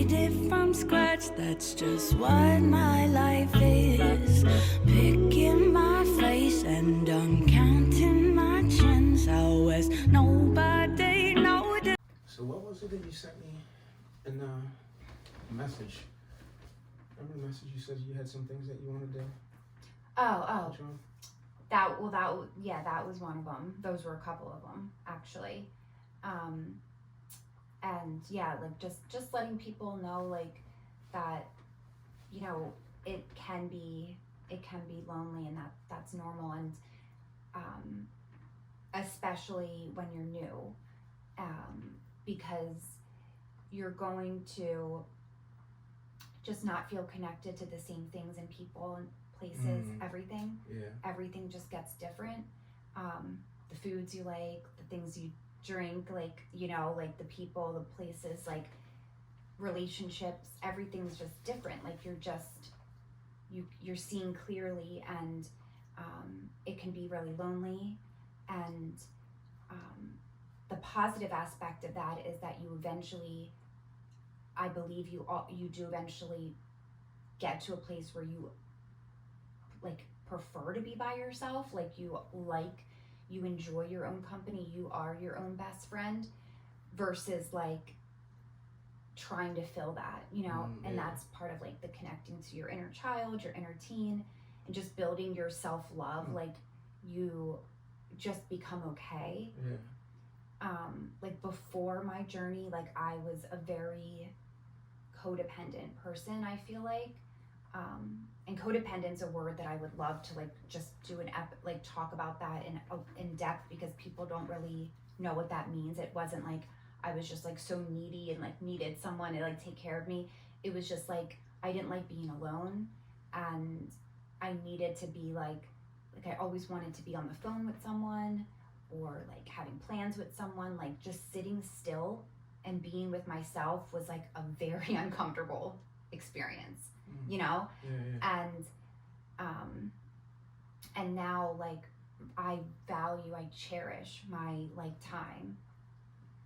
made it from scratch, that's just what my life is. Picking my face and counting my chins. How is nobody know that? So what was it that you sent me in the message? Remember the message you said you had some things that you wanted to touch on? That was one of them. Those were a couple of them, actually. And yeah, like just letting people know, like, that, you know, it can be lonely, and that's normal, and especially when you're new, because you're going to just not feel connected to the same things and people and places. Everything just gets different. The foods you like, the things you drink, like, you know, like the people, the places, like relationships, everything's just different. Like you're seeing clearly, and it can be really lonely. And the positive aspect of that is that you eventually, I believe you do eventually get to a place where you like prefer to be by yourself, like you enjoy your own company, you are your own best friend, versus like trying to fill that, you know. And that's part of like the connecting to your inner child, your inner teen, and just building your self-love. Like you just become okay. Like before my journey, like I was a very codependent person, I feel like. And codependent's a word that I would love to like just do talk about that in depth, because people don't really know what that means. It wasn't like I was just like so needy and like needed someone to like take care of me. It was just like I didn't like being alone, and I needed to be like I always wanted to be on the phone with someone, or like having plans with someone. Like just sitting still and being with myself was like a very uncomfortable experience, you know. And now like I cherish my like time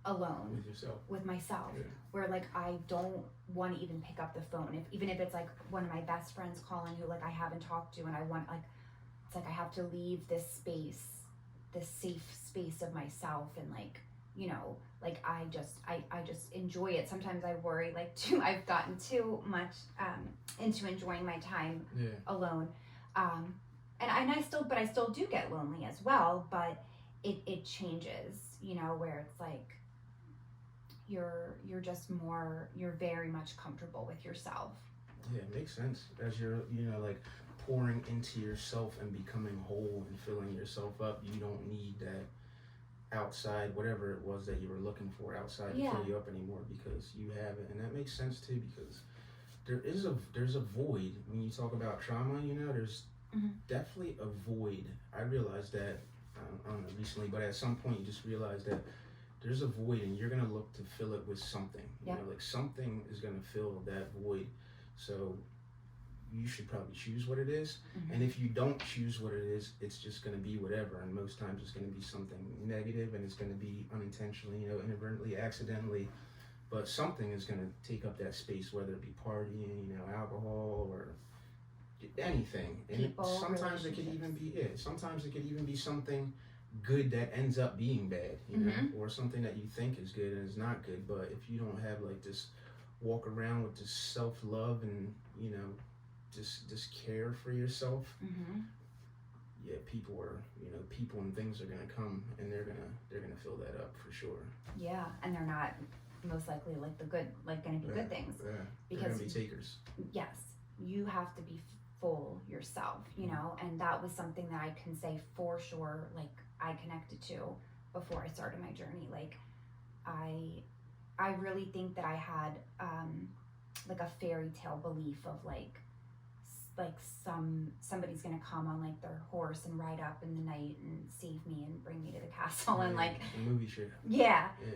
alone with myself, where like I don't want to even pick up the phone, even if it's like one of my best friends calling who like I haven't talked to, and I want like, it's like I have to leave this safe space of myself, and like, you know, like I just enjoy it. Sometimes I worry like I've gotten too much into enjoying my time alone, and I still do get lonely as well, but it changes, you know, where it's like you're just more, you're very much comfortable with yourself. Yeah, it makes sense. As you're, you know, like pouring into yourself and becoming whole and filling yourself up, you don't need that outside, whatever it was that you were looking for outside to fill you up anymore, because you have it. And that makes sense too, because there's a void when you talk about trauma, you know. There's definitely a void. I realized that I don't know recently, but at some point you just realize that there's a void, and you're gonna look to fill it with something. You know, like something is gonna fill that void. So you should probably choose what it is. And if you don't choose what it is, it's just going to be whatever. And most times it's going to be something negative, and it's going to be unintentionally, you know, inadvertently, accidentally. But something is going to take up that space, whether it be partying, you know, alcohol, or anything. And People, sometimes it could even be sometimes it could even be something good that ends up being bad, you know, or something that you think is good and is not good. But if you don't have like this walk around with this self-love and, you know, just care for yourself, people and things are gonna come, and they're gonna fill that up for sure. Yeah, and they're not most likely like gonna be good things. Because they're gonna be takers. Yes, you have to be full yourself, you know, and that was something that I can say for sure, like I connected to before I started my journey. Like I really think that I had like a fairy tale belief of like somebody's gonna come on like their horse and ride up in the night and save me and bring me to the castle, and like a movie shit.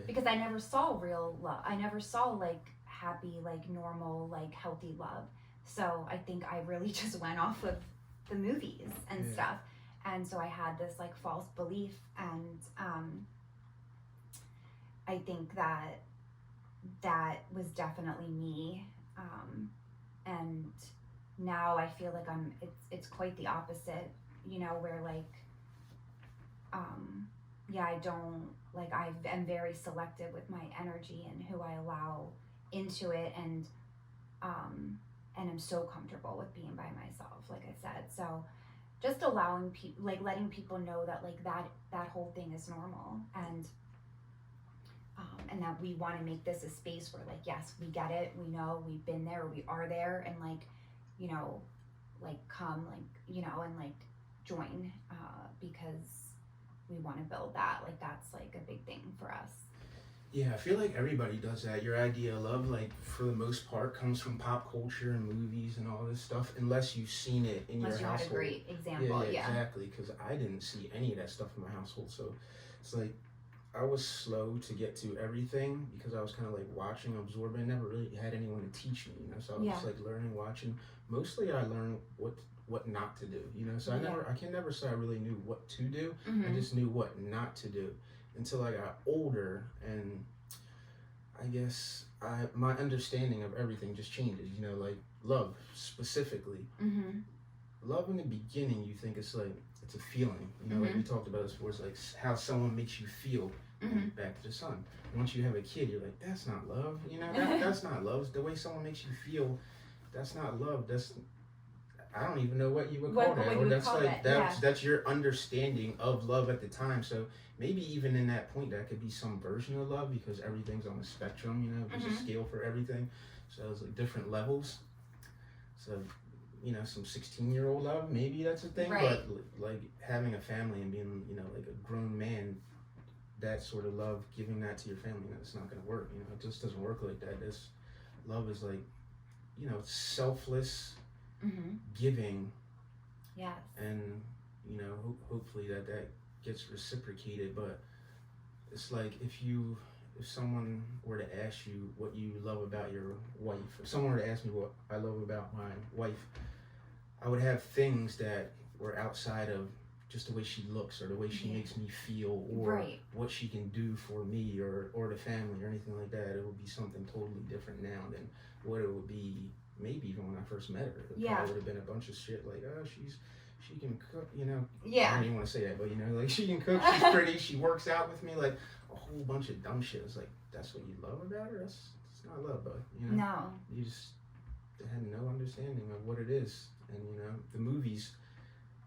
Because I never saw real love. I never saw like happy, like normal, like healthy love. So I think I really just went off of the movies and stuff, and so I had this like false belief, and I think that that was definitely me. And now I feel like it's quite the opposite, you know, where like, yeah, I don't, like, I'm very selective with my energy and who I allow into it. And I'm so comfortable with being by myself, like I said. So just allowing people, like letting people know that like that whole thing is normal. And that we want to make this a space where like, yes, we get it, we know, we've been there, we are there, and like, you know, like come, like, you know, and like join, because we want to build that. Like that's like a big thing for us. Yeah, I feel like everybody does that. Your idea of love, like for the most part, comes from pop culture and movies and all this stuff, unless you've seen it in Unless your you household. had a great example. Yeah, exactly. Because I didn't see any of that stuff in my household, so it's like I was slow to get to everything because I was kind of like watching, absorbing. I never really had anyone to teach me, you know. So I was just like learning, watching. Mostly, I learned what not to do, you know. So I can never say I really knew what to do. I just knew what not to do until I got older, and I guess my understanding of everything just changes. You know, like love specifically. Love in the beginning, you think it's like it's a feeling. You know, like we talked about this before. It's like how someone makes you feel. Back to the sun. Once you have a kid, you're like, that's not love. You know, that's not love. The way someone makes you feel, that's not love. That's, I don't even know what you would call that. Or that's like that's your understanding of love at the time. So maybe even in that point, that could be some version of love because everything's on a spectrum. You know, there's a scale for everything. So it's like different levels. So, you know, some 16-year-old love, maybe that's a thing. But like having a family and being, you know, like a grown man, that sort of love, giving that to your family, that's not going to work. You know, it just doesn't work like that. This love is like, you know, selfless giving. Yes. And, you know, hopefully that gets reciprocated. But it's like if someone were to ask you what you love about your wife, if someone were to ask me what I love about my wife, I would have things that were outside of just the way she looks or the way she makes me feel or what she can do for me or the family or anything like that. It would be something totally different now than what it would be maybe even when I first met her. It probably would have been a bunch of shit like, oh, she can cook, you know. I don't even want to say that, but you know, like she can cook, she's pretty, she works out with me, like a whole bunch of dumb shit. It's like, that's what you love about her? It's not love, but you know. No. You just had no understanding of what it is. And you know, the movies,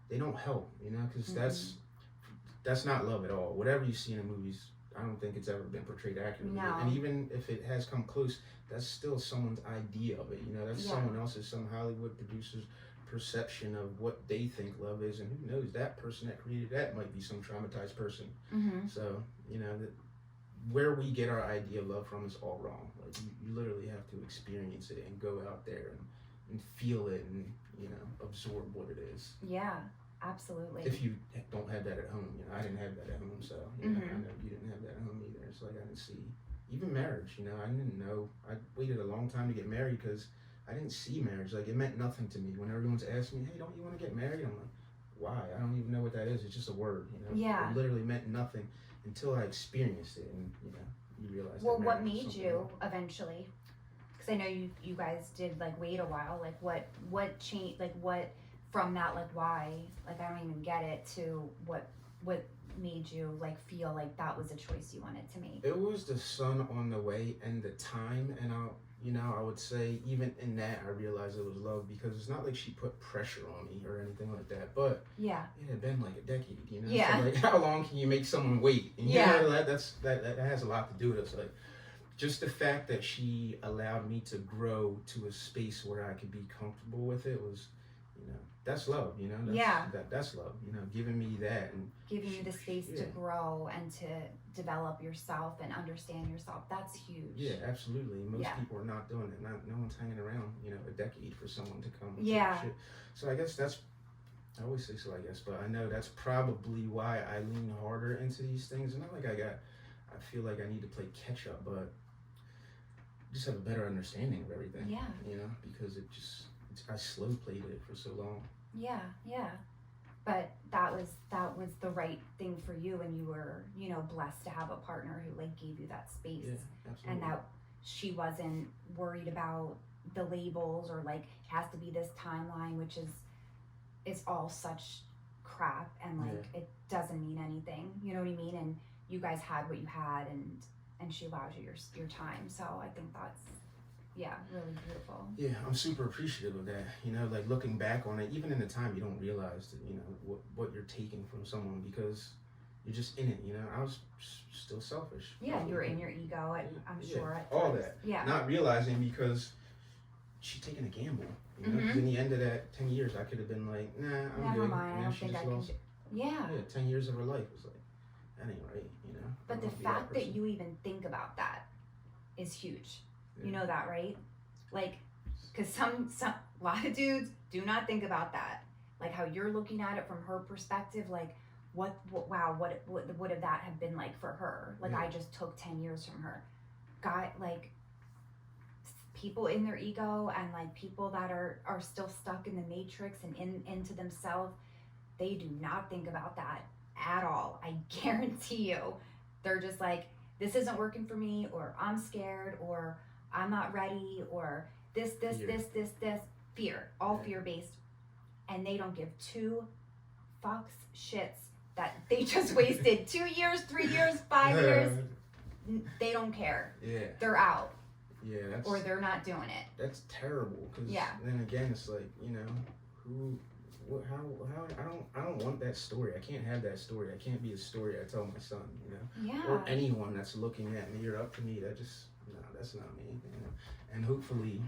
they don't help, you know, because that's not love at all. Whatever you see in the movies, I don't think it's ever been portrayed accurately. No. And even if it has come close, that's still someone's idea of it. You know, that's someone else's, some Hollywood producer's perception of what they think love is. And who knows, that person that created that might be some traumatized person. So, you know, where we get our idea of love from is all wrong. Like you literally have to experience it and go out there and feel it and, you know, absorb what it is. Yeah, absolutely. If you don't have that at home, you know, I didn't have that at home, so you know, I know you didn't have that at home either. It's like I didn't see even marriage. You know, I didn't know. I waited a long time to get married because I didn't see marriage. Like it meant nothing to me. When everyone's asking me, "Hey, don't you want to get married?" I'm like, "Why? I don't even know what that is. It's just a word." You know, it literally meant nothing until I experienced it, and you know, you realize. Well, what made you eventually? Because I know you guys did like wait a while. Like what changed? Like what from that? Like why? Like I don't even get it. To what made you like feel like that was a choice you wanted to make? It was the sun on the way and the time, and I would say even in that I realized it was love because it's not like she put pressure on me or anything like that. But it had been like a decade, you know. So like how long can you make someone wait? And you know, that has a lot to do with it. So, like just the fact that she allowed me to grow to a space where I could be comfortable with it was, you know, that's love, you know. That's love, you know, giving me that and giving you the space to grow and to develop yourself and understand yourself. That's huge. Yeah, absolutely. Most people are not doing it. No one's hanging around, you know, a decade for someone to come. Shit. So I guess I always say so, I guess, but I know that's probably why I lean harder into these things. Not like I feel like I need to play catch up, but just have a better understanding of everything. Yeah. You know, because I slow played it for so long. Yeah. But that was the right thing for you, and you were, you know, blessed to have a partner who like gave you that space, and that she wasn't worried about the labels or like it has to be this timeline, which is all such crap, and like it doesn't mean anything, you know what I mean? And you guys had what you had, and she allowed you your time. So I think that's really beautiful. Yeah, I'm super appreciative of that. You know, like looking back on it, even in the time, you don't realize that, you know, what you're taking from someone because you're just in it. You know, I was still selfish. Yeah, you're in your ego. I'm sure. At all times. that. Yeah. Not realizing because she's taking a gamble. You know, 'cause in the end of that 10 years, I could have been like, nah, I'm Never good. mind. I don't think I can. Yeah. 10 years of her life was like, that ain't right. You know. But the fact that you even think about that is huge. You know that, right? Like, because some a lot of dudes do not think about that. Like how you're looking at it from her perspective. Like, what would have that have been like for her? Like, I just took 10 years from her. Like, people in their ego and like people that are still stuck in the matrix and into themselves, they do not think about that at all. I guarantee you. They're just like, this isn't working for me, or I'm scared, or I'm not ready, or this fear, all fear-based, and they don't give two fucks shits that they just wasted 2 years, 3 years, 5 years. They don't care. Yeah. They're out. Yeah. Or they're not doing it. That's terrible. Cause then again, it's like, you know, I don't want that story. I can't have that story. I can't be a story I tell my son, you know. Yeah. Or anyone that's looking at me or up to me. That's not me. You know? And hopefully,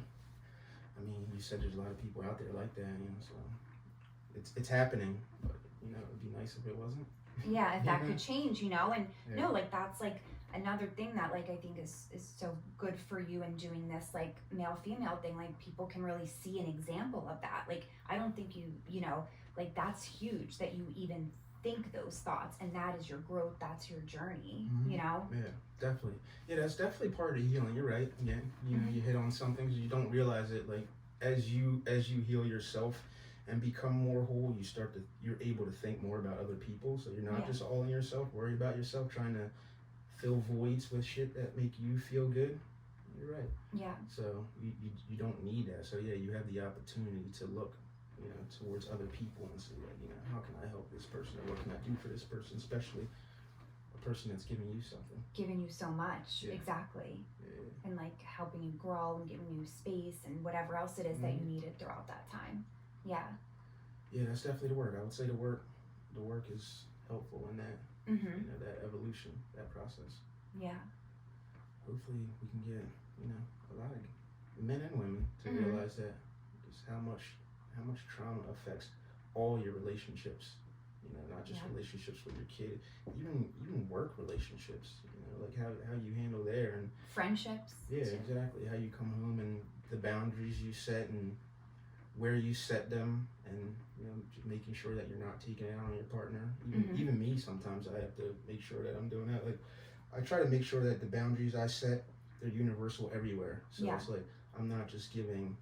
I mean, you said there's a lot of people out there like that, you know, so it's happening, but you know, it'd be nice if it wasn't. Yeah, if that could change, you know, and no, like that's like another thing that like I think is so good for you in doing this like male female thing. Like people can really see an example of that. Like I don't think you know, like that's huge that you even think those thoughts, and that is your growth, that's your journey. You know. Yeah, definitely. Yeah, that's definitely part of healing. You're right. Again, you know, you hit on some things you don't realize it. Like as you heal yourself and become more whole, you're able to think more about other people. So you're not just all in yourself, worry about yourself, trying to fill voids with shit that make you feel good. You're right. Yeah. So you don't need that. So yeah, you have the opportunity to look, you know, towards other people and say, like, you know, how can I help this person, or what can I do for this person, especially a person that's giving you something, giving you so much. Exactly. And like helping you grow and giving you space and whatever else it is that you needed throughout that time. Yeah that's definitely the work. I would say the work is helpful in that. You know, that evolution, that process. Hopefully we can get, you know, a lot of men and women to realize that just how much trauma affects all your relationships. You know, not just relationships with your kid, even work relationships. You know, like how you handle there, and friendships. Yeah, exactly. How you come home and the boundaries you set and where you set them, and you know, just making sure that you're not taking it out on your partner. Even me, sometimes I have to make sure that I'm doing that. Like I try to make sure that the boundaries I set, they're universal everywhere. So it's like I'm not just giving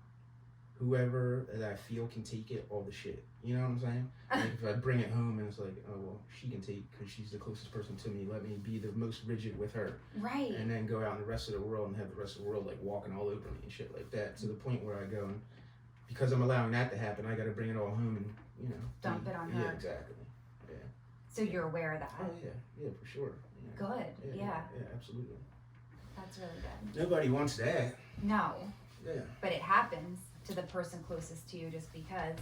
whoever that I feel can take it all the shit. You know what I'm saying? Like if I bring it home and it's like, oh well, she can take because she's the closest person to me. Let me be the most rigid with her. Right. And then go out in the rest of the world and have the rest of the world like walking all over me and shit like that, to the point where I go and because I'm allowing that to happen, I got to bring it all home and, you know, dump it on her. Yeah, exactly. Yeah. So you're aware of that. Oh yeah, for sure. Yeah. Good. Yeah, absolutely. That's really good. Nobody wants that. No. Yeah. But it happens to the person closest to you just because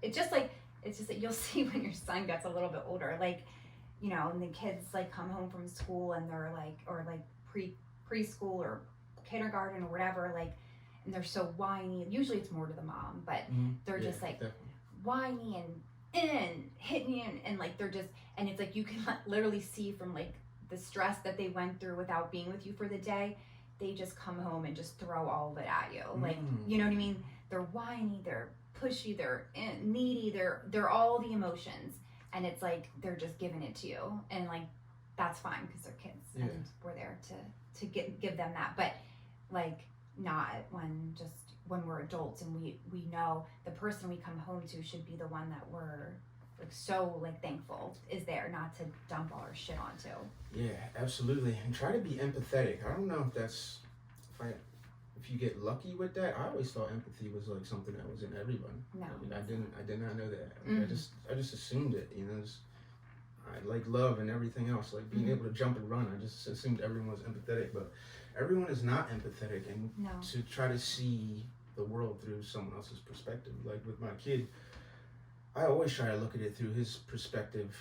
it's just that you'll see when your son gets a little bit older, like, you know, and the kids like come home from school and they're like, or like preschool or kindergarten or whatever, like, and they're so whiny. Usually it's more to the mom, but they're just like whiny and hitting you and like they're just, and it's like you can literally see from like the stress that they went through without being with you for the day, they just come home and just throw all of it at you. Like, you know what I mean? They're whiny, they're pushy, they're needy, they're all the emotions, and it's like they're just giving it to you, and like that's fine because they're kids and we're there to give them that, but like not when we're adults and we know the person we come home to should be the one that we're like so like thankful is there, not to dump all our shit onto. Yeah, absolutely. And try to be empathetic. I don't know if that's if you get lucky with that, I always thought empathy was like something that was in everyone. No, I did not know that. I just assumed it. You know, I like love and everything else, like being able to jump and run. I just assumed everyone was empathetic, but everyone is not empathetic. And to try to see the world through someone else's perspective, like with my kid, I always try to look at it through his perspective,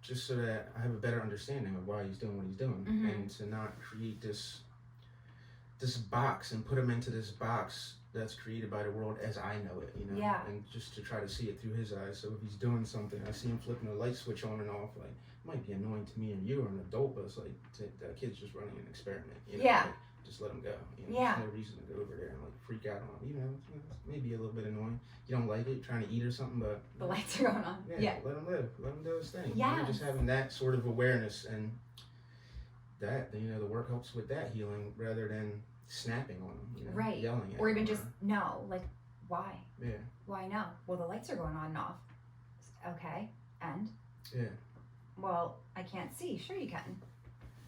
just so that I have a better understanding of why he's doing what he's doing, and to not create this box and put him into this box that's created by the world as I know it, you know, and just to try to see it through his eyes. So if he's doing something, I see him flipping a light switch on and off, like, it might be annoying to me and you or an adult, but it's like, that kid's just running an experiment, you know, like, just let him go, you know, there's no reason to go over there and like freak out on him, you know, maybe a little bit annoying, you don't like it, trying to eat or something, but the lights are going on, let him live, let him do his thing, you know, just having that sort of awareness, and that, you know, the work helps with that healing rather than snapping on them, you know, yelling at or even them, just no, like, why? Yeah. Why no? Well, the lights are going on and off. Okay, and? Yeah. Well, I can't see. Sure you can.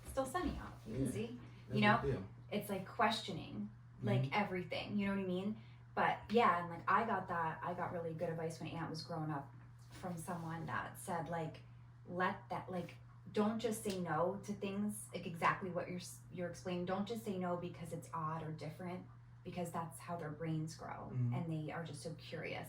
It's still sunny out. You can see. No you know, big deal. It's like questioning, like everything. You know what I mean? But yeah, and like I got really good advice when Aunt was growing up from someone that said, like, let that, like, don't just say no to things, like exactly what you're explaining. Don't just say no because it's odd or different, because that's how their brains grow, and they are just so curious.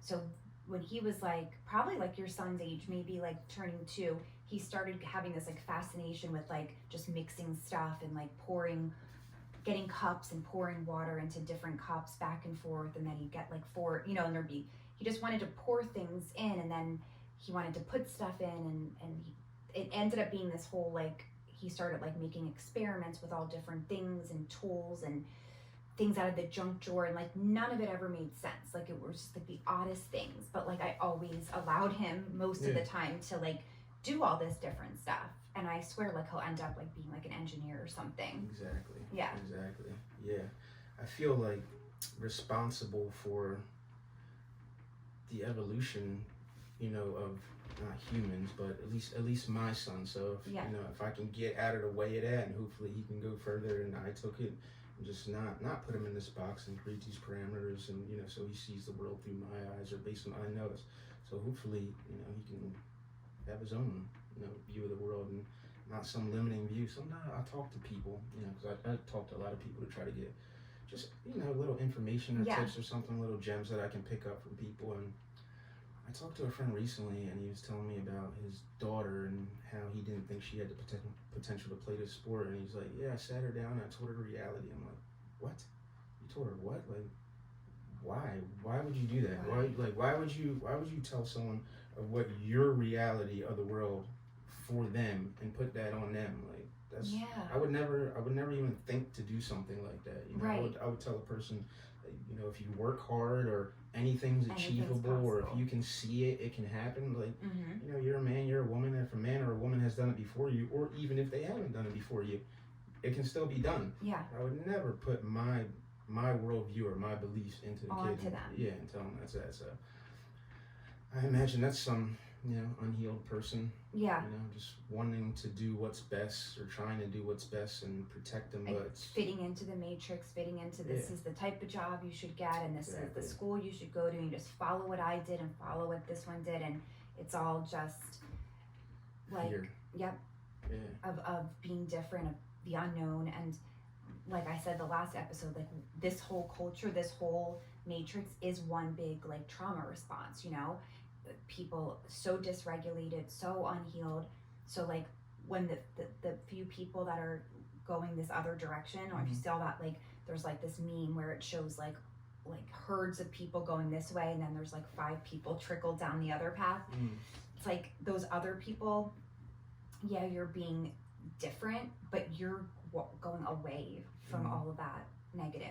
So when he was like, probably like your son's age, maybe like turning 2, he started having this like fascination with like just mixing stuff and like getting cups and pouring water into different cups back and forth, and then he'd get like 4, you know, and he just wanted to pour things in, and then he wanted to put stuff in, and it ended up being this whole, like, he started like making experiments with all different things and tools and things out of the junk drawer, and like none of it ever made sense. Like it was just like the oddest things, but like I always allowed him most of the time to like do all this different stuff, and I swear like he'll end up like being like an engineer or something. Exactly. Yeah. Exactly. Yeah. I feel like responsible for the evolution, you know, of not humans, but at least my son. So if, you know, if I can get out of the way of that, and hopefully he can go further, and I took it, and just not put him in this box and create these parameters, and you know, so he sees the world through my eyes or based on what I notice. So hopefully, you know, he can have his own, you know, view of the world and not some limiting view. Sometimes I talk to people, you know, because I talk to a lot of people to try to get just, you know, little information or tips or something, little gems that I can pick up from people. And I talked to a friend recently, and he was telling me about his daughter and how he didn't think she had the potential to play this sport. And he's like, yeah, I sat her down and I told her the reality. I'm like, what? You told her what? Like, why? Why would you do that? Why would you tell someone of what your reality of the world for them and put that on them? Like, that's, I would never even think to do something like that. You know, I would tell a person, you know, if you work hard or anything's achievable, or if you can see it, it can happen. Like, you know, you're a man, you're a woman. If a man or a woman has done it before you, or even if they haven't done it before you, it can still be done. Yeah. I would never put my worldview or my beliefs into the kid. And tell them that's that. So I imagine that's some, you know, unhealed person. Yeah. You know, just wanting to do what's best or trying to do what's best and protect them, but it's fitting into the matrix, fitting into this is the type of job you should get, and this is the school you should go to, and you just follow what I did and follow what this one did, and it's all just like of being different, of the unknown. And like I said the last episode, like this whole culture, this whole matrix is one big like trauma response, you know. People so dysregulated, so unhealed. So like when the few people that are going this other direction, or if you saw that, like there's like this meme where it shows like herds of people going this way, and then there's like 5 people trickled down the other path. It's like those other people, you're being different, but you're going away from all of that negative.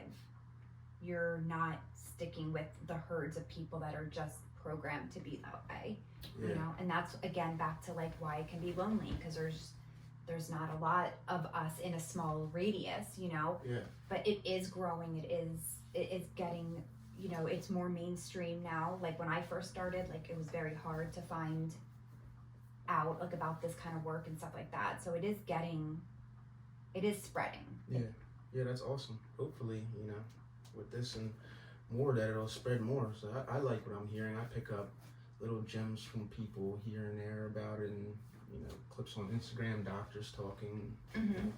You're not sticking with the herds of people that are just programmed to be that way, you know. And that's again back to like why it can be lonely, because there's not a lot of us in a small radius, you know. But it is growing, it is getting, you know, it's more mainstream now. Like when I first started, like it was very hard to find out like about this kind of work and stuff like that. So it is spreading. Yeah, that's awesome. Hopefully, with this and more, that it'll spread more. So I like what I'm hearing. I pick up little gems from people here and there about it, and clips on Instagram, doctors talking,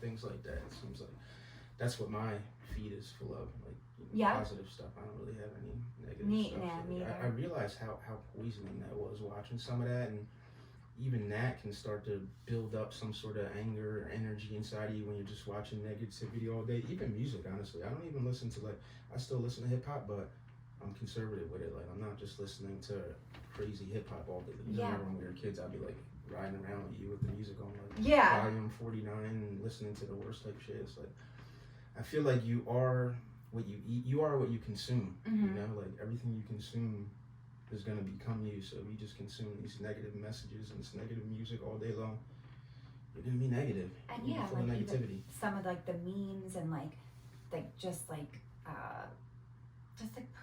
things like that. It seems like that's what my feed is full of, like positive stuff. I don't really have any negative stuff. Me I realized how poisoning that was watching some of that, and even that can start to build up some sort of anger or energy inside of you when you're just watching negativity all day. Even music, honestly. I don't even listen to, I still listen to hip hop, but I'm conservative with it. Like, I'm not just listening to crazy hip hop all day. Remember when we were kids, I'd be like riding around with you with the music on, volume 49 and listening to the worst type shit. It's like, I feel like you are what you eat. You are what you consume. Like everything you consume is going to become you. So if you just consume these negative messages and this negative music all day long, you're going to be negative. And full of negativity. Some of the memes and just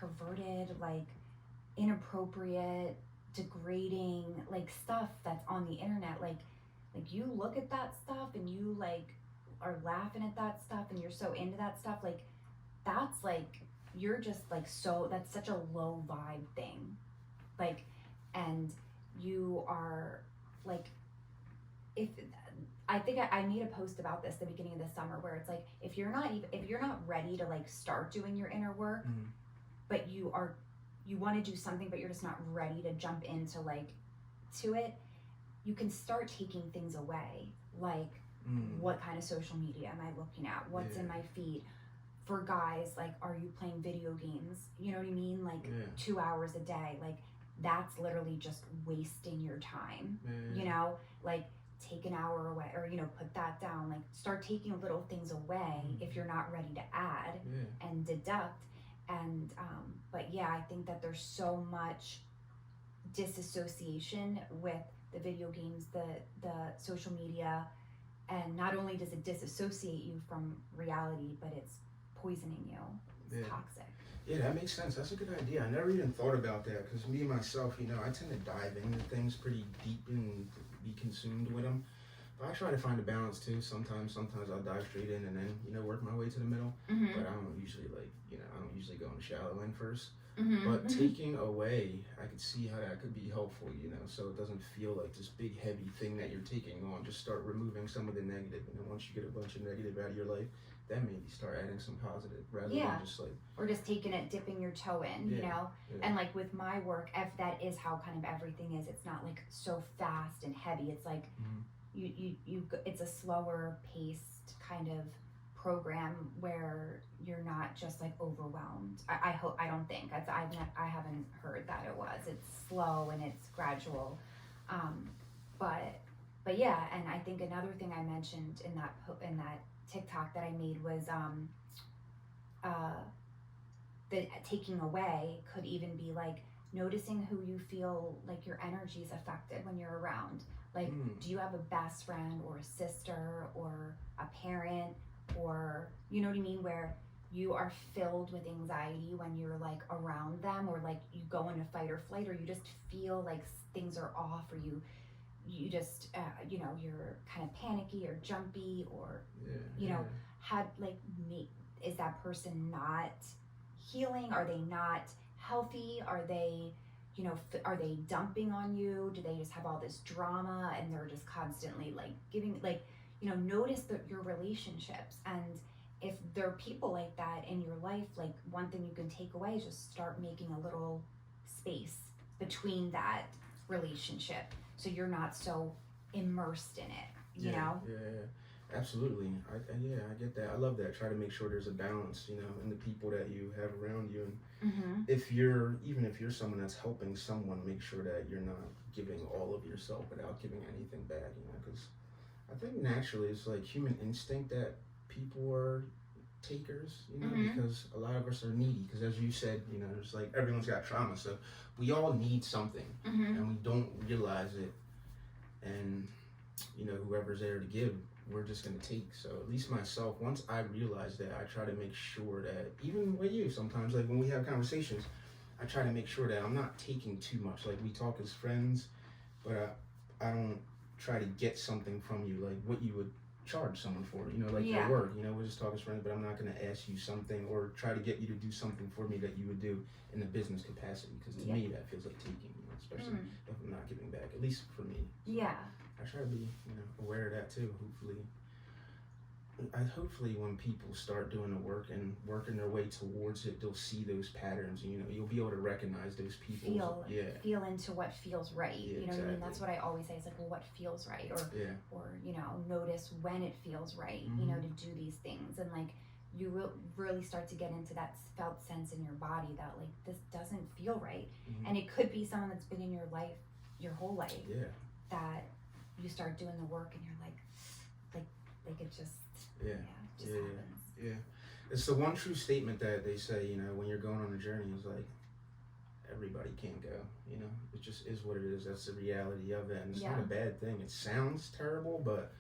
perverted, inappropriate, degrading, stuff that's on the internet. Like you look at that stuff and you are laughing at that stuff and you're so into that stuff. That's you're just so, that's such a low vibe thing. And you are if I think I made a post about this the beginning of the summer where it's if you're not ready to start doing your inner work, but you want to do something but you're just not ready to jump into to it, you can start taking things away, what kind of social media am I looking at, what's in my feed. For guys, are you playing video games, you know what I mean, 2 hours a day, that's literally just wasting your time. Take an hour away, or put that down. Start taking little things away if you're not ready to add and deduct. And but I think that there's so much disassociation with the video games, the social media, and not only does it disassociate you from reality, but it's poisoning you. It's toxic. Yeah, that makes sense. That's a good idea. I never even thought about that, because me myself, I tend to dive into things pretty deep and be consumed with them. But I try to find a balance too. Sometimes I'll dive straight in and then, work my way to the middle. But I don't usually I don't usually go in the shallow end first. But taking away, I could see how that could be helpful, so it doesn't feel like this big heavy thing that you're taking on. Just start removing some of the negative, and then once you get a bunch of negative out of your life, then maybe start adding some positive, rather than just or just taking it, dipping your toe in, and with my work, if that is how kind of everything is, it's not so fast and heavy. It's you it's a slower paced kind of program where you're not just overwhelmed. I don't think I haven't heard that it was. It's slow and it's gradual, but yeah. And I think another thing I mentioned in that TikTok that I made was the taking away could even be noticing who you feel your energy is affected when you're around. Do you have a best friend or a sister or a parent, or you know what I mean, where you are filled with anxiety when you're around them, or you go into fight or flight, or you just feel things are off, or you just you're kind of panicky or jumpy, or is that person not healing? Are they not healthy? Are they are they dumping on you? Do they just have all this drama and they're just constantly giving notice your relationships? And if there are people like that in your life, one thing you can take away is just start making a little space between that relationship, so you're not so immersed in it, you know? Yeah, absolutely. I get that. I love that. Try to make sure there's a balance, in the people that you have around you. And even if you're someone that's helping someone, make sure that you're not giving all of yourself without giving anything back, because I think naturally it's human instinct that people are takers, because a lot of us are needy, because as you said, it's everyone's got trauma, so we all need something, and we don't realize it, and whoever's there to give, we're just going to take. So at least myself, once I realize that, I try to make sure that, even with you sometimes, when we have conversations, I try to make sure that I'm not taking too much. We talk as friends, but I don't try to get something from you, what you would charge someone for it, like Yeah. your work, we're just talking as friends, but I'm not going to ask you something or try to get you to do something for me that you would do in a business capacity, because to me that feels like taking, especially if I'm not giving back, at least for me. So Yeah. I try to be, aware of that too. Hopefully when people start doing the work and working their way towards it, they'll see those patterns. You'll be able to recognize those people. Feel into what feels right. Yeah, you know what I mean? That's what I always say. It's like, well, what feels right, or notice when it feels right. To do these things, and like you really start to get into that felt sense in your body that like this doesn't feel right, and it could be someone that's been in your life your whole life. Yeah. That you start doing the work and you're like it just. Yeah. Just happens. Yeah. It's the one true statement that they say, when you're going on a journey, is like, everybody can't go, it just is what it is. That's the reality of it. And it's not a bad thing. It sounds terrible, but,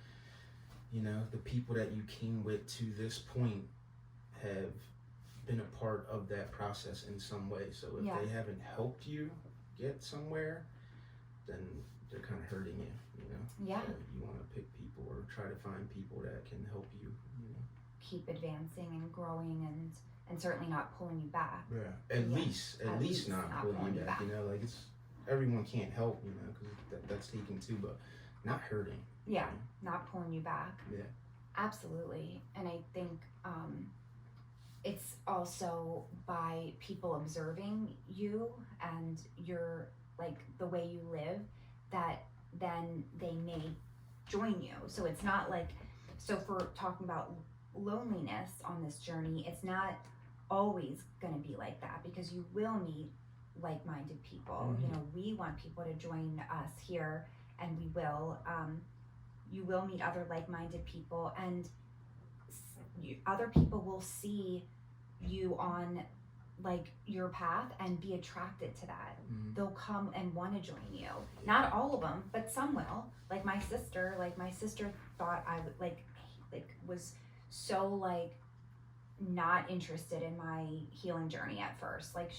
the people that you came with to this point have been a part of that process in some way. So if they haven't helped you get somewhere, then they're kind of hurting you, Yeah. So you want to pick people or try to find people that can help you, keep advancing and growing and certainly not pulling you back. Yeah. At least not pulling you back. Like it's everyone can't help, because that's taken too, but not hurting. Yeah. Not pulling you back. Yeah. Absolutely. And I think it's also by people observing you and your like the way you live that then they may join you. So it's not like, so if we're talking about loneliness on this journey, it's not always going to be like that, because you will meet like-minded people. We want people to join us here, and we will. You will meet other like-minded people, and other people will see you on like your path and be attracted to that. They'll come and want to join you. Not all of them, but some will. Like my sister thought I would like was so like not interested in my healing journey at first. Like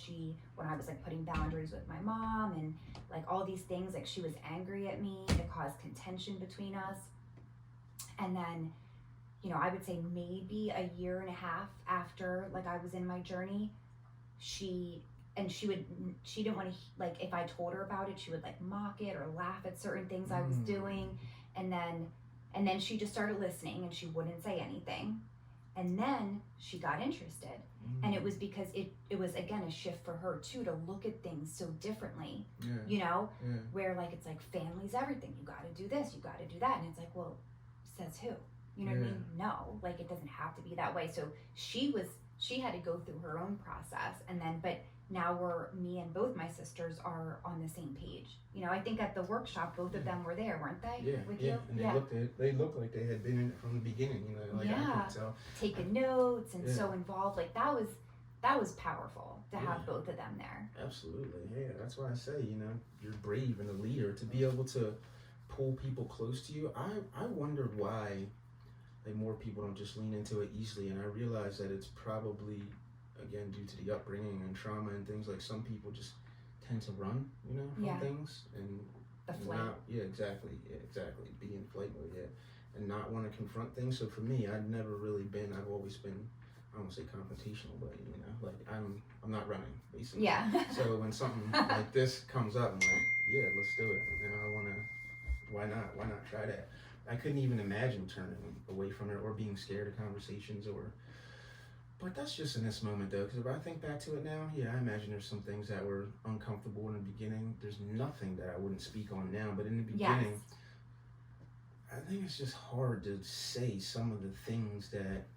when I was like putting boundaries with my mom and like all these things, like she was angry at me. It caused contention between us. And then, I would say maybe a year and a half after like I was in my journey, she didn't want to, like, if I told her about it, she would like mock it or laugh at certain things I was doing. And then she just started listening, and she wouldn't say anything. And then she got interested. And it was because it was again a shift for her too, to look at things so differently. Where like it's like family's everything. You got to do this, you got to do that. And it's like, well, says who? You know what I mean? No, like it doesn't have to be that way. So she had to go through her own process, but now me and both my sisters are on the same page. I think at the workshop, both of them were there, weren't they? Yeah, with you? And they looked like they had been in it from the beginning, like I could tell. Taking notes and so involved. Like that was powerful to have both of them there. Absolutely. Yeah, that's why I say, you're brave and a leader to be able to pull people close to you. I wondered why like more people don't just lean into it easily, and I realize that it's probably again due to the upbringing and trauma and things. Like some people just tend to run, from things and the flight. Exactly, be in flight mode, and not want to confront things. So for me, I've always been, I don't want to say confrontational, but like I'm not running basically. Yeah. So when something like this comes up, I'm like, let's do it. Why not try that? I couldn't even imagine turning away from it or being scared of conversations but that's just in this moment though, because if I think back to it now, I imagine there's some things that were uncomfortable in the beginning. There's nothing that I wouldn't speak on now, but in the beginning, I think it's just hard to say some of the things that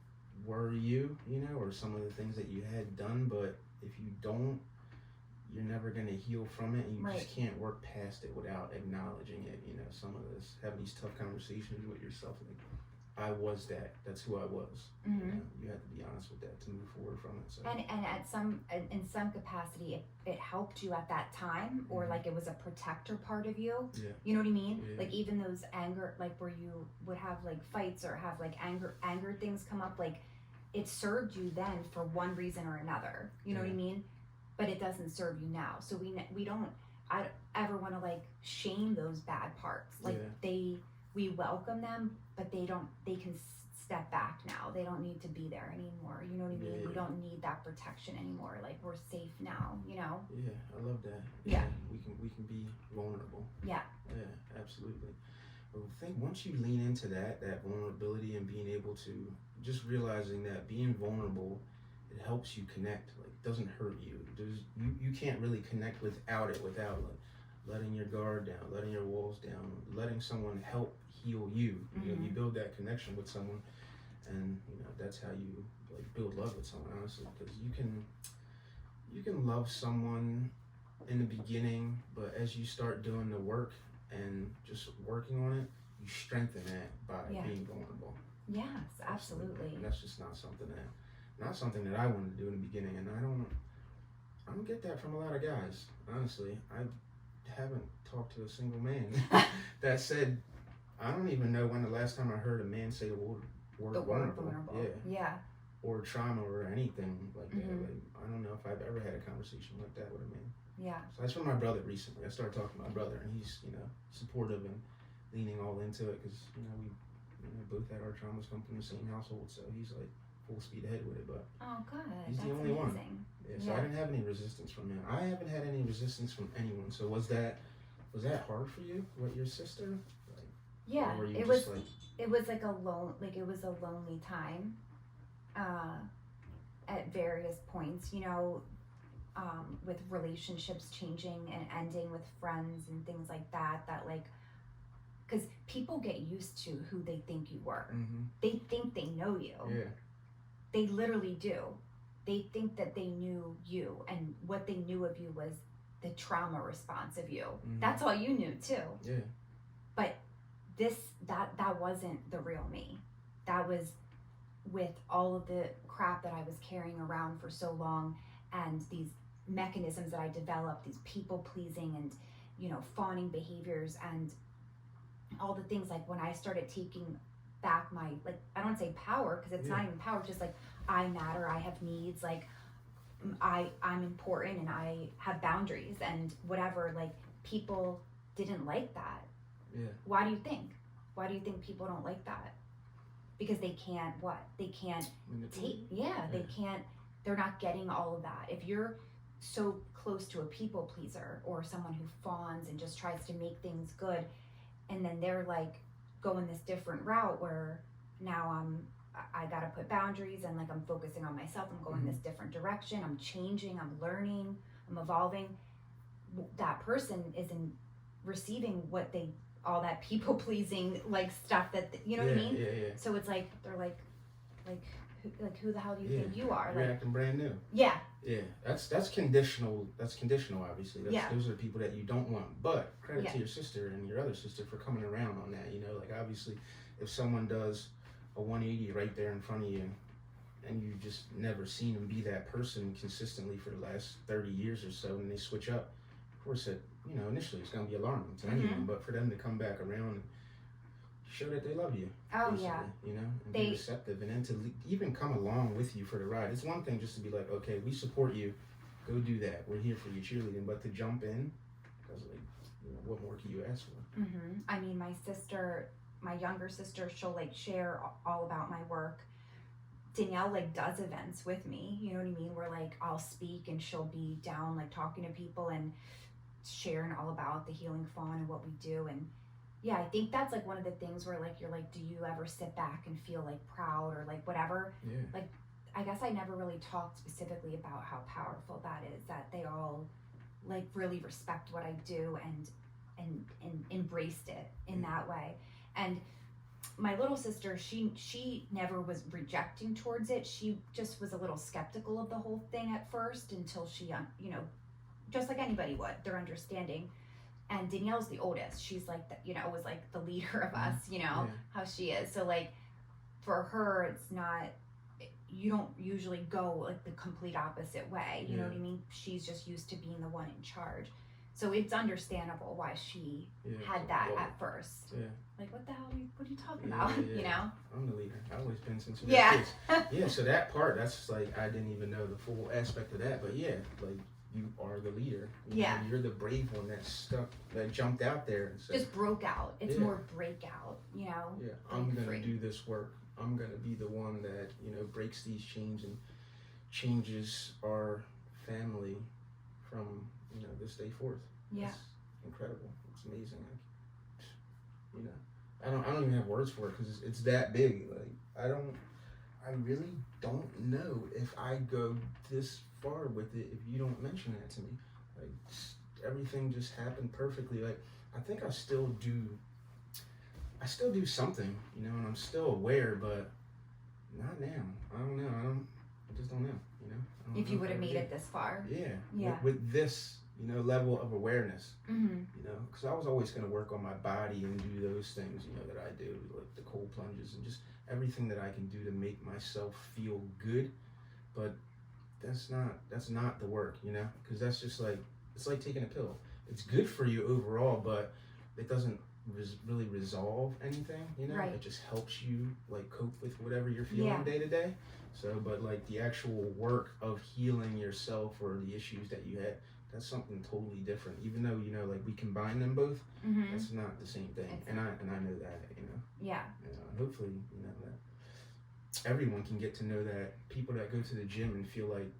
worry you, or some of the things that you had done, but if you don't, you're never going to heal from it, and you just can't work past it without acknowledging it. Some of this, having these tough conversations with yourself, like, I was that. That's who I was. You have to be honest with that to move forward from it. So. And in some capacity, it helped you at that time, or like it was a protector part of you. Yeah. You know what I mean? Yeah. Like even those anger, like where you would have like fights or have like anger things come up, like it served you then for one reason or another. You know what I mean? But it doesn't serve you now. So I ever want to like shame those bad parts. Like we welcome them, but they can step back now. They don't need to be there anymore. You know what I mean? Yeah. We don't need that protection anymore. Like, we're safe now, you know? Yeah, I love that. Yeah. We can be vulnerable. Yeah. Yeah, absolutely. But I think once you lean into that vulnerability and being able to just realizing that being vulnerable, it helps you connect. Like, it doesn't hurt you. You can't really connect without it, without like letting your guard down, letting your walls down, letting someone help heal you. You know, you build that connection with someone, and you know that's how you like build love with someone, honestly, because you can love someone in the beginning, but as you start doing the work and just working on it, you strengthen that by being vulnerable. Yes, absolutely. And that's just not something that I wanted to do in the beginning, and I don't get that from a lot of guys, honestly. I haven't talked to a single man that said, I don't even know when the last time I heard a man say the word vulnerable. Yeah. Or trauma or anything like that. Like, I don't know if I've ever had a conversation like that with a man. Yeah. So that's from my brother recently. I started talking to my brother, and he's, you know, supportive and leaning all into it because, you know, we both had our traumas come from the same household, so he's like full speed ahead with it. But oh, good. he's That's the only amazing. one. Yeah, so I didn't have any resistance from him. I haven't had any resistance from anyone. So was that hard for you with your sister? Like, yeah, it was like a lonely time at various points, you know, with relationships changing and ending with friends and things like that like, because people get used to who they think you were. They think they know you. Yeah. They literally do. They think that they knew you, and what they knew of you was the trauma response of you. That's all you knew too. Yeah. But that wasn't the real me. That was with all of the crap that I was carrying around for so long, and these mechanisms that I developed, these people pleasing and, you know, fawning behaviors, and all the things. Like, when I started taking back my, like, I don't say power, because it's not even power, just like, I matter, I have needs, like, I'm important, and I have boundaries and whatever. Like, people didn't like that. Yeah. Why do you think people don't like that? Because they can't take, they can't, they're not getting all of that. If you're so close to a people pleaser or someone who fawns and just tries to make things good, and then they're like going this different route where now I gotta put boundaries, and like I'm focusing on myself, I'm going this different direction, I'm changing, I'm learning, I'm evolving. That person isn't receiving all that people pleasing like stuff that, you know what I mean? Yeah. So it's like they're like who the hell do you think you are? You're like, acting brand new. Yeah. Yeah, that's conditional. That's conditional, obviously. Those are the people that you don't want. But credit to your sister and your other sister for coming around on that. You know, like, obviously, if someone does a 180 right there in front of you, and you've just never seen them be that person consistently for the last 30 years or so, and they switch up, of course, initially it's going to be alarming to anyone. But for them to come back around and show that they love you. Oh, yeah. You know, and be receptive, and then to even come along with you for the ride. It's one thing just to be like, okay, we support you, go do that, we're here for you, cheerleading, but to jump in, because, like, you know, what more can you ask for? I mean, my younger sister, she'll like share all about my work. Danielle like does events with me, you know what I mean, where like I'll speak and she'll be down like talking to people and sharing all about the healing fawn and what we do. And yeah, I think that's like one of the things where like you're like, do you ever sit back and feel like proud or like whatever? Yeah. Like, I guess I never really talked specifically about how powerful that is, that they all like really respect what I do and embraced it in that way. And my little sister, she never was rejecting towards it. She just was a little skeptical of the whole thing at first until she, you know, just like anybody would, they're understanding. And Danielle's the oldest. She's like, was like the leader of us, you know, how she is. So like for her, it's not, you don't usually go like the complete opposite way. You know what I mean? She's just used to being the one in charge. So it's understandable why she had that at first. Yeah. Like, what the hell what are you talking about? You know? I'm the leader. I've always been since we were kids. Yeah, so that part, that's like, I didn't even know the full aspect of that. But yeah, like, you are the leader. Yeah. You're the brave one that jumped out there and said, just broke out. It's more breakout, you know? Yeah, I'm going to do this work. I'm going to be the one that, breaks these chains and changes our family from, this day forth. Yeah. It's incredible. It's amazing. I don't even have words for it because it's that big. Like, I really don't know if I go this far with it if you don't mention that to me. Like, everything just happened perfectly. Like, I think I still do something, and I'm still aware, but not now. I don't know. I just don't know, If you would have made it this far. Yeah. With this, level of awareness, because I was always going to work on my body and do those things, that I do, like the cold plunges and just everything that I can do to make myself feel good. But that's not the work, because that's just like, it's like taking a pill. It's good for you overall, but it doesn't really resolve anything, Right. It just helps you like cope with whatever you're feeling day to day. So, but like the actual work of healing yourself or the issues that you had, that's something totally different. Even though, like we combine them both, that's not the same thing. Exactly. And I know that, Yeah. Hopefully, that everyone can get to know that. People that go to the gym and feel like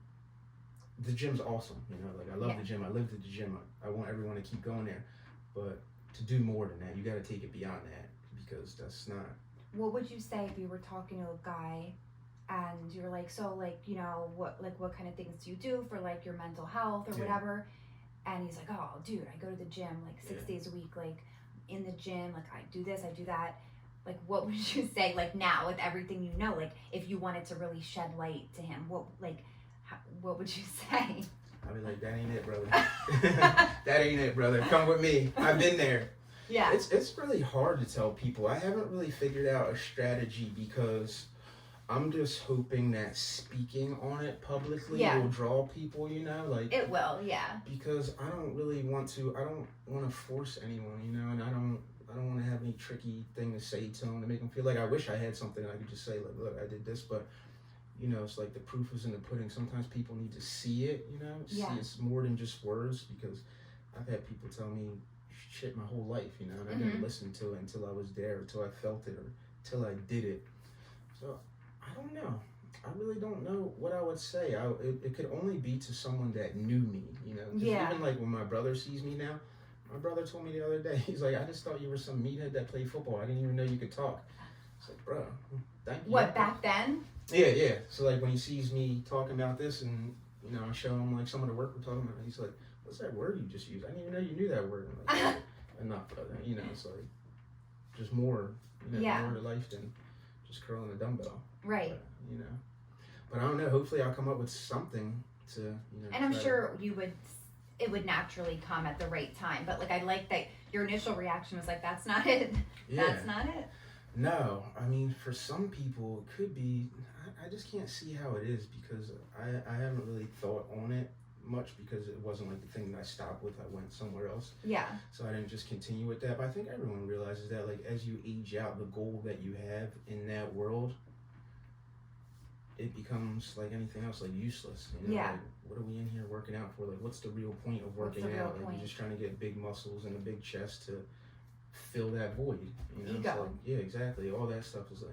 the gym's awesome, like I love the gym, I live at the gym, I want everyone to keep going there, but to do more than that, you got to take it beyond that, because that's not. What would you say if you were talking to a guy and you're like, so like, what kind of things do you do for like your mental health or whatever? And he's like, oh dude, I go to the gym like 6 days a week, like in the gym, like I do this, I do that. Like, what would you say, like now with everything like if you wanted to really shed light to him, what would you say? I'd be like, that ain't it, brother. That ain't it, brother. Come with me. I've been there. Yeah. It's really hard to tell people. I haven't really figured out a strategy, because I'm just hoping that speaking on it publicly will draw people, like it will, yeah. Because I don't really want to. I don't want to force anyone, and I don't want to have any tricky thing to say to them to make them feel like I wish I had something I could just say like, look, I did this, but it's like the proof is in the pudding. Sometimes people need to see it, see it's more than just words, because I've had people tell me shit my whole life, and I never listened to it until I was there, until I felt it, or until I did it. So I don't know. I really don't know what I would say. It could only be to someone that knew me, 'Cause even like when my brother sees me now, my brother told me the other day, he's like, I just thought you were some meathead that played football. I didn't even know you could talk. It's like, bro, thank you. What, back then? Yeah. So like when he sees me talking about this and, I show him like some of the work we're talking about, he's like, what's that word you just used? I didn't even know you knew that word. I'm like, enough, brother. It's like just more, more to life than just curling a dumbbell. Right. But I don't know. Hopefully I'll come up with something to, And I'm sure it would naturally come at the right time. But like, I like that your initial reaction was like, that's not it. Yeah. That's not it. No, I mean, for some people it could be. I just can't see how it is, because I haven't really thought on it much, because it wasn't like the thing that I stopped with. I went somewhere else. Yeah. So I didn't just continue with that. But I think everyone realizes that, like, as you age out, the goal that you have in that world, it becomes like anything else, like useless. Yeah. Like, what are we in here working out for? Like, what's the real point of working out? Like, you're just trying to get big muscles and a big chest to fill that void. Ego. So, like, yeah, exactly. All that stuff is like,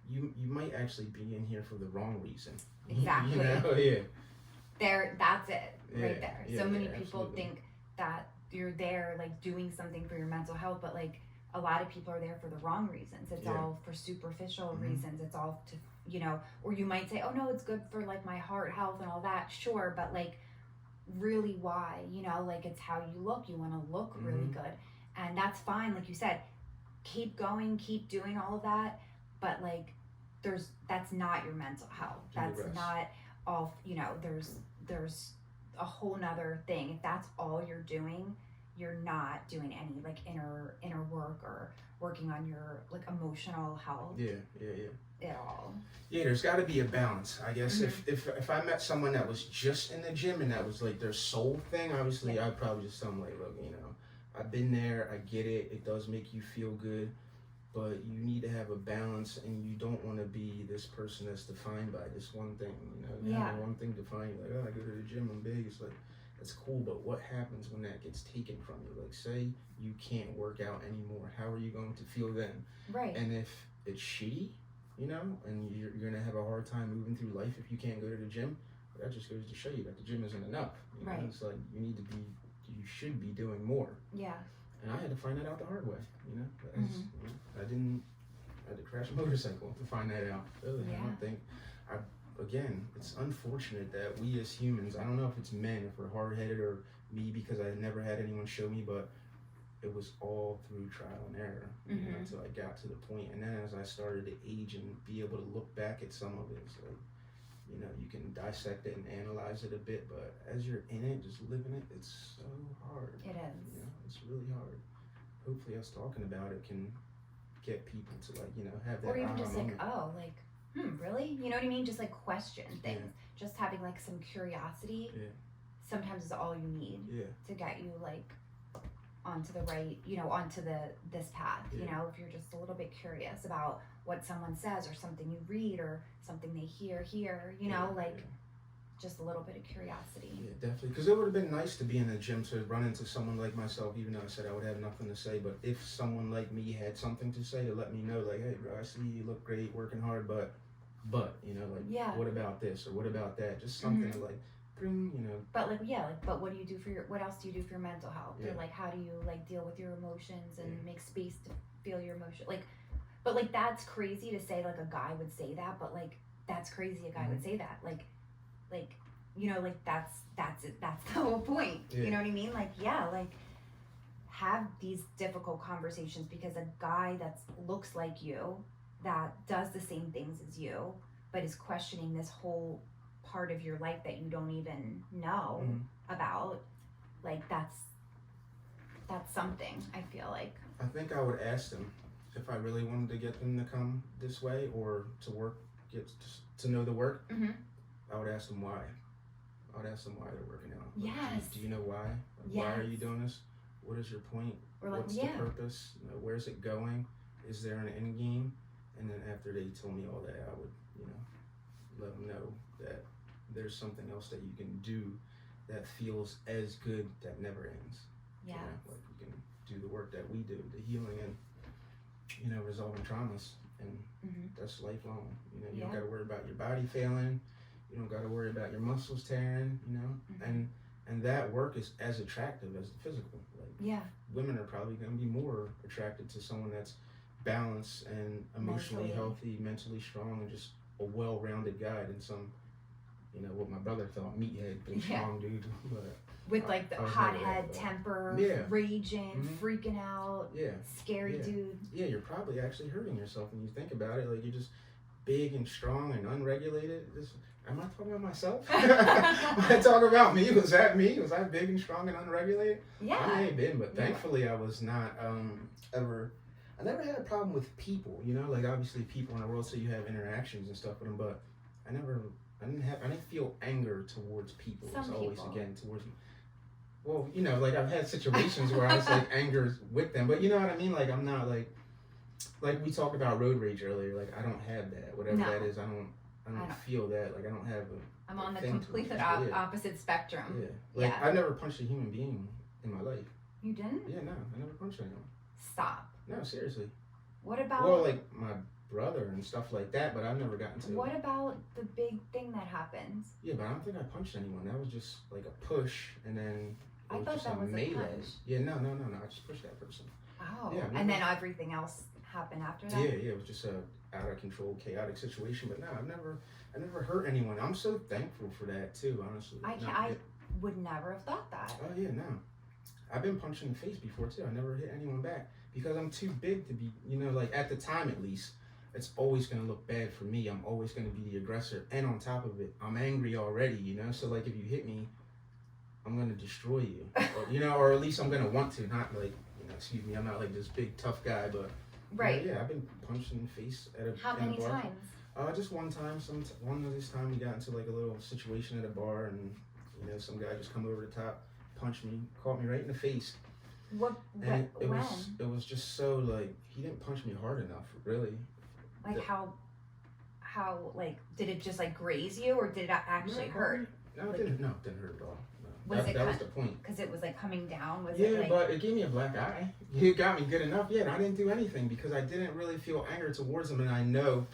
you might actually be in here for the wrong reason. Exactly. Yeah. That's it right there. Yeah, so many yeah, people absolutely. think that you're there like doing something for your mental health, but like a lot of people are there for the wrong reasons. It's all for superficial reasons. It's all to, or you might say, oh no, it's good for like my heart health and all that. Sure. But like really why, like it's how you look. You want to look really good, and that's fine. Like you said, keep going, keep doing all of that. But like, that's not your mental health. That's not all, there's a whole nother thing. If that's all you're doing, you're not doing any like inner work or working on your like emotional health. Yeah. At all. Yeah, there's got to be a balance, I guess. If I met someone that was just in the gym and that was like their sole thing, obviously I'd probably just tell them like, look, I've been there, I get it, it does make you feel good, but you need to have a balance, and you don't want to be this person that's defined by this one thing, having one thing defined, like, oh, I go to the gym, I'm big. It's like, that's cool, but what happens when that gets taken from you? Like, say you can't work out anymore, how are you going to feel then? Right. And if it's shitty, and you're going to have a hard time moving through life if you can't go to the gym, that just goes to show you that the gym isn't enough. Right. It's like, you should be doing more. Yeah. And I had to find that out the hard way, I had to crash a motorcycle to find that out. Again, it's unfortunate that we as humans, I don't know if it's men, if we're hard-headed, or me because I never had anyone show me, but it was all through trial and error until I got to the point. And then as I started to age and be able to look back at some of it, it's like, you can dissect it and analyze it a bit, but as you're in it, just living it, it's so hard. It is. It's really hard. Hopefully us talking about it can get people to, like, have that or even just moment. like, oh, like, really? You know what I mean? Just like question things. Yeah. Just having like some curiosity sometimes is all you need to get you like onto the right, onto this path. If you're just a little bit curious about what someone says or something you read or something they hear here, just a little bit of curiosity. Yeah, definitely. Because it would have been nice to be in the gym to run into someone like myself, even though I said I would have nothing to say. But if someone like me had something to say, to let me know, like, hey, bro, I see you look great, working hard, but what about this or what about that? Just something to like bring, But but what do you do what else do you do for your mental health? Or like, how do you like deal with your emotions and make space to feel your emotion? But that's crazy to say, like a guy would say that, but like that's crazy a guy would say that. Like that's it. That's the whole point. You know what I mean? Like, have these difficult conversations, because a guy that looks like you, that does the same things as you, but is questioning this whole part of your life that you don't even know about, like that's something, I feel like. I think I would ask them if I really wanted to get them to come this way or to work, get to know the work. I would ask them why. I would ask them why they're working out. Like, yes. Do you know why? Like, why are you doing this? What is your point? Or like, what's the purpose? Where's it going? Is there an end game? And then after they told me all that, I would, let them know that there's something else that you can do that feels as good, that never ends. Yeah. Like you can do the work that we do, the healing and, resolving traumas. And that's lifelong. You don't got to worry about your body failing. You don't got to worry about your muscles tearing, and that work is as attractive as the physical. Like, women are probably going to be more attracted to someone that's balanced and emotionally healthy, mentally strong, and just a well-rounded guy than some, what my brother thought, meathead, big strong dude. But with like the hothead temper, raging, freaking out, scary dude. Yeah, you're probably actually hurting yourself when you think about it. Like, you're just big and strong and unregulated. Am I talking about myself? When I talk about me, was that me? Was I big and strong and unregulated? Yeah. I may have been, but thankfully I was not I never had a problem with people, like obviously people in the world, so you have interactions and stuff with them, but I didn't feel anger towards people. It's always again towards me. Well, like I've had situations where I was like angry with them, but you know what I mean? Like I'm not like we talked about road rage earlier, like I don't have that, whatever that is, I don't feel that, like I don't have I'm on the complete opposite spectrum. Yeah. Like I never punched a human being in my life. You didn't? Yeah, no, I never punched anyone. Stop. No, seriously. What about... Well, like my brother and stuff like that, but I've never gotten to... What about the big thing that happens? Yeah, but I don't think I punched anyone. That was just like a push, and then I thought that was a push. Yeah, no. I just pushed that person. Oh, yeah, and then everything else happened after that? Yeah, it was just a out of control, chaotic situation. But no, I never hurt anyone. I'm so thankful for that too, honestly. I would never have thought that. Oh yeah, no. I've been punched in the face before too. I never hit anyone back because I'm too big to be, like at the time at least, it's always going to look bad for me. I'm always going to be the aggressor. And on top of it, I'm angry already, So like if you hit me, I'm going to destroy you, or at least I'm going to want to, not like, excuse me, I'm not like this big tough guy, but right. Yeah, I've been punched in the face at a How many times? Just one time. One of this time we got into like a little situation at a bar, and some guy just come over the top, punched me, caught me right in the face. And it when? was just so like he didn't punch me hard enough, really. Like how like did it just like graze you, or did it actually hurt? No, it didn't. No, it didn't hurt at all. No. That was the point. Because it was like coming down. Was yeah, it like... but it gave me a black eye. It got me good enough. Yeah, and I didn't do anything because I didn't really feel anger towards him, and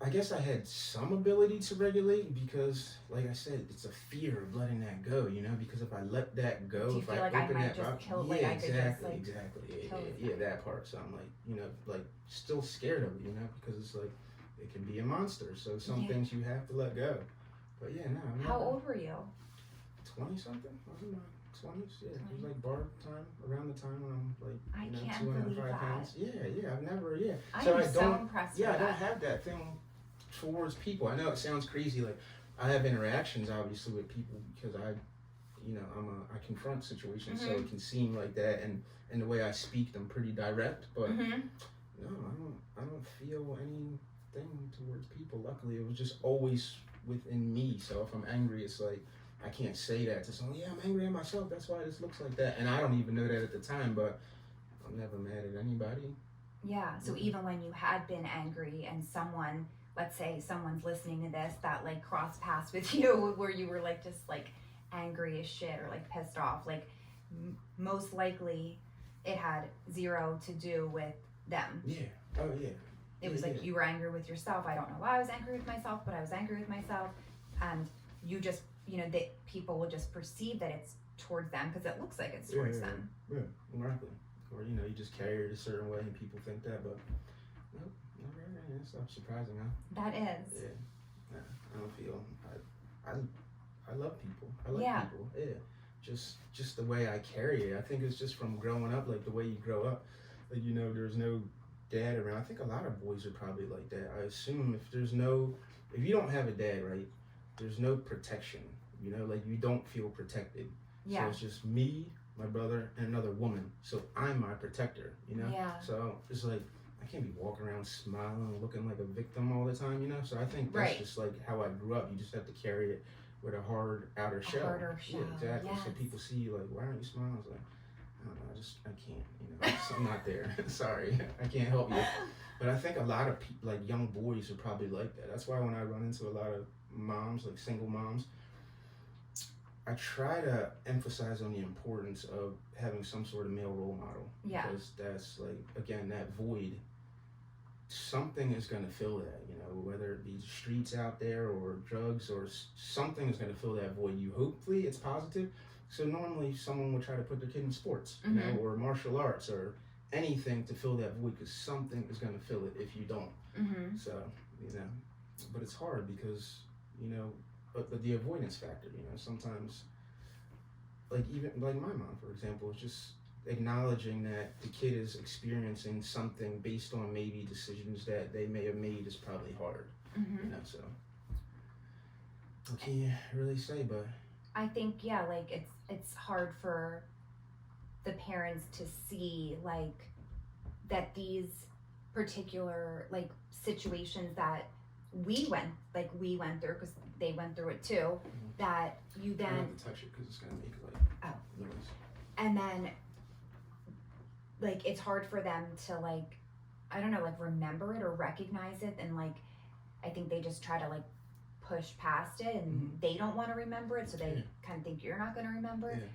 I guess I had some ability to regulate because, like I said, it's a fear of letting that go, because if I let that go, Do you if feel I like open I might that just kill, like, yeah, I could exactly, just, like, exactly, yeah, that part. So I'm like, like still scared of it, because it's like it can be a monster. So some things you have to let go. But yeah, no. How old were you? 20 something. I was in my 20s. Yeah, it was like bar time, around the time when I'm like, I can't 205 believe pounds. that. Yeah, I've never. Yeah. I So am I so don't. impressed Yeah, with I that. don't have that thing towards people. I know it sounds crazy. Like I have interactions obviously with people because I confront situations, so it can seem like that, and the way I speak, I'm pretty direct. But no, I don't feel anything towards people. Luckily, it was just always within me. So if I'm angry, it's like I can't say that to someone. Yeah, I'm angry at myself. That's why this looks like that, and I don't even know that at the time. But I'm never mad at anybody. Yeah. So even when you had been angry and someone, let's say someone's listening to this that like crossed paths with you where you were like just like angry as shit or like pissed off, like most likely it had zero to do with them. Yeah. Oh yeah. It was like you were angry with yourself. I don't know why I was angry with myself, but I was angry with myself. And you just, that people will just perceive that it's towards them because it looks like it's towards them. Yeah, exactly. Or, you just carry it a certain way and people think that, but nope, never. That's surprising, huh? That is. Yeah. I don't feel, I love people. I like people. Yeah. Just the way I carry it. I think it's just from growing up, like the way you grow up. Like, there's no dad around. I think a lot of boys are probably like that. I assume if you don't have a dad, right, there's no protection. Like you don't feel protected. Yeah. So it's just me, my brother, and another woman. So I'm my protector, Yeah. So it's like I can't be walking around smiling and looking like a victim all the time, So I think that's just like how I grew up. You just have to carry it with a hard outer shell. Harder shell. Yeah, exactly. Yes. So people see you like, why aren't you smiling? I was like, I don't know, I can't, I'm not there. Sorry, I can't help you. But I think a lot of people, like young boys, are probably like that. That's why when I run into a lot of moms, like single moms, I try to emphasize on the importance of having some sort of male role model. Yeah. Because that's like, again, that void, something is going to fill that, whether it be streets out there or drugs or something is going to fill that void. Hopefully it's positive. So normally someone would try to put their kid in sports, or martial arts or anything to fill that void because something is going to fill it if you don't. So, but it's hard because, but the avoidance factor, sometimes, like even like my mom, for example, is just acknowledging that the kid is experiencing something based on maybe decisions that they may have made is probably hard, so what can you really say? But I think, like it's hard for the parents to see like that these particular like situations that we went through because they went through it too, that you then I don't have to touch it because it's gonna make like noise. And then like it's hard for them to like, I don't know, like remember it or recognize it, and like I think they just try to like push past it and they don't want to remember it, so they kind of think you're not going to remember it.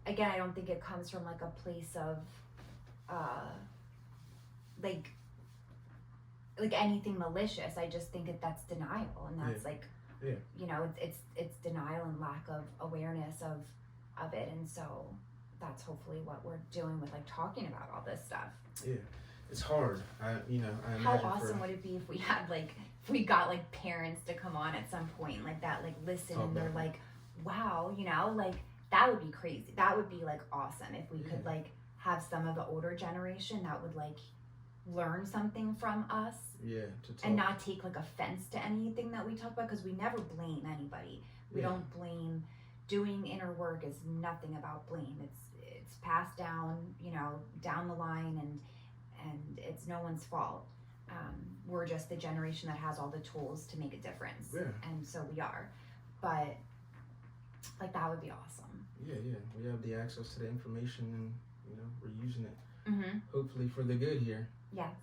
Again, I don't think it comes from like a place of like anything malicious. I just think that's denial, and that's like it's denial and lack of awareness of it. And so that's hopefully what we're doing with like talking about all this stuff. Yeah, it's hard. I how awesome would it be if we had like, if we got like parents to come on at some point like that, like listen, and they're like, wow, like that would be crazy. That would be like awesome if we could like have some of the older generation that would like learn something from us, and not take like offense to anything that we talk about, because we never blame anybody. We don't blame. Doing inner work is nothing about blame. It's passed down, down the line, and it's no one's fault. We're just the generation that has all the tools to make a difference, and so we are. But like that would be awesome. Yeah, we have the access to the information, and we're using it Mm-hmm. hopefully for the good here. Yes.